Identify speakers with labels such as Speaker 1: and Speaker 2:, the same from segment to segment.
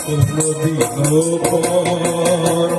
Speaker 1: কোনদিনও পর।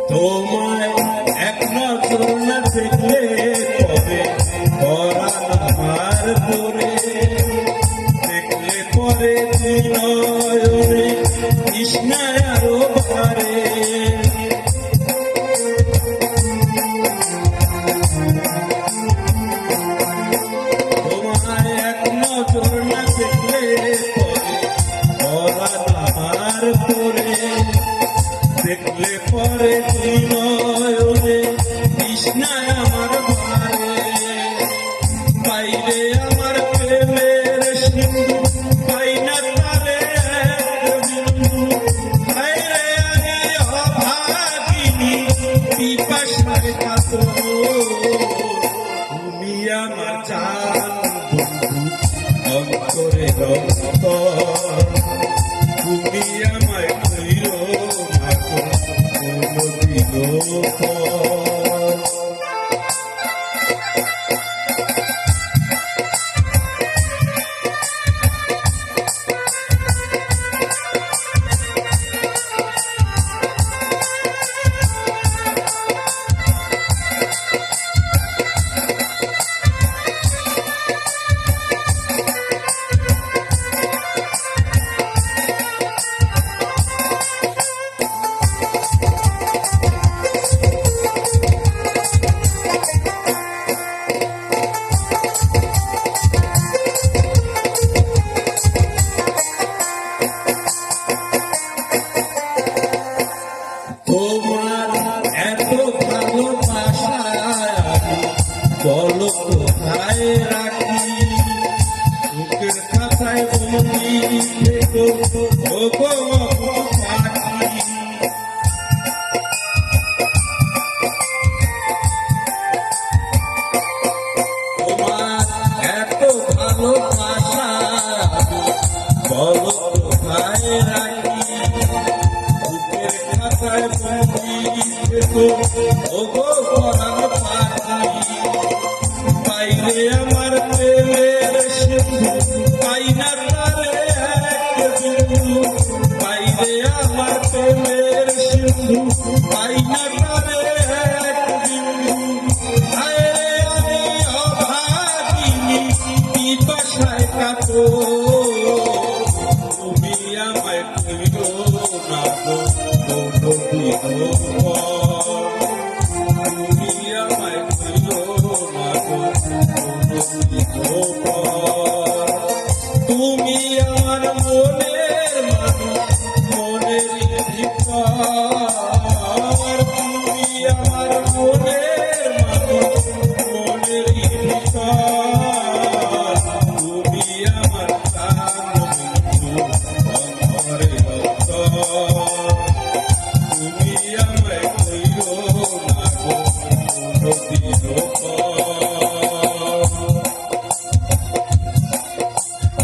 Speaker 1: তোমায় এক নজর না দেখলে কবে পরাণ আমার পরে, দেখলে পরে তুই নয়নে কৃষ্ণায় আরো ভারে। তোমায় এক নজর না দেখলে কবে পরাণ আমার পরে, দেখলে পরে তুই নয়নে কৃষ্ণায় আমার ভারে। বাইরে আমার প্রেমের সিন্ধু পাই না তারে এক বিন্দু, বাইরে আমি অভাগিনী পিপাসায় কাতর। তুমি আমার জান বন্ধু অন্তরে অন্তর, তুমি আমায় কইরো না কোনদিনও পর। তোমার এত ভালোবাসায় আমি বলো কোথায় রাখি, বুকের খাতায় বন্দি থেকো ও গো পাখি। তোমার এত ভালোবাসায় আমি বলো কোথায় রাখি, বুকের খাতায় বন্দি থেকো ও গো পরাণ পাখি। পাইলে আমার প্রেমের সিন্ধু পাই না তারে এক বিন্দু, পাইলে আমার প্রেমের সিন্ধু পাই না তারে এক বিন্দু। হায়রে আমি অভাগিনী পিপাসায় কাতর, তুমি আমায় কইরো না কোনদিনও পর। তুমি আমায় কইরো না কোনদিনও পর। তুমি আমার মনের মানুষ, মনের ভিতর।